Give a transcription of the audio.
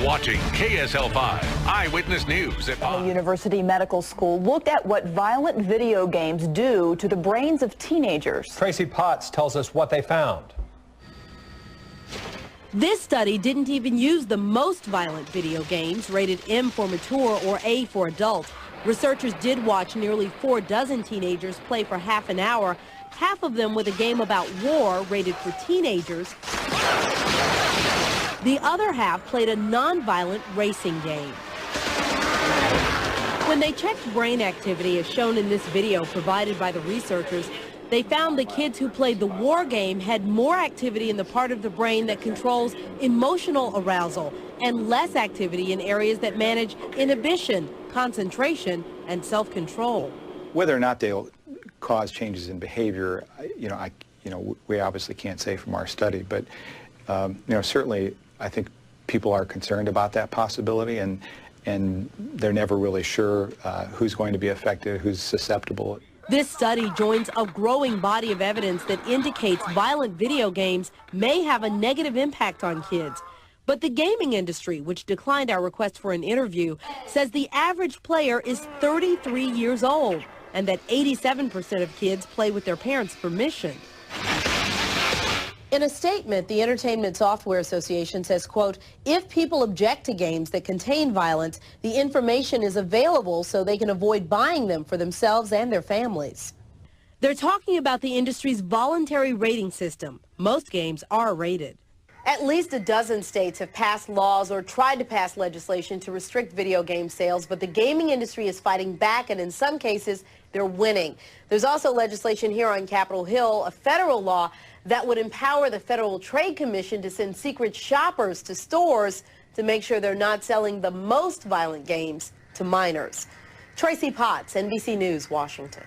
watching KSL5 Eyewitness News at 5. The University Medical School looked at what violent video games do to the brains of teenagers. Tracy Potts tells us what they found. This study didn't even use the most violent video games, rated M for mature or A for adult. Researchers did watch nearly 4 dozen teenagers play for half an hour, half of them with a game about war rated for teenagers. The other half played a non-violent racing game. When they checked brain activity, as shown in this video provided by the researchers, they found the kids who played the war game had more activity in the part of the brain that controls emotional arousal and less activity in areas that manage inhibition, concentration, and self-control. Whether or not they'll cause changes in behavior, we obviously can't say from our study, but certainly I think people are concerned about that possibility, and they're never really sure who's going to be affected, who's susceptible. This study joins a growing body of evidence that indicates violent video games may have a negative impact on kids. But the gaming industry, which declined our request for an interview, says the average player is 33 years old and that 87% of kids play with their parents' permission. In a statement, the Entertainment Software Association says, quote, if people object to games that contain violence, the information is available so they can avoid buying them for themselves and their families. They're talking about the industry's voluntary rating system. Most games are rated. At least a dozen states have passed laws or tried to pass legislation to restrict video game sales, but the gaming industry is fighting back, and in some cases, they're winning. There's also legislation here on Capitol Hill, a federal law that would empower the Federal Trade Commission to send secret shoppers to stores to make sure they're not selling the most violent games to minors. Tracy Potts, NBC News, Washington.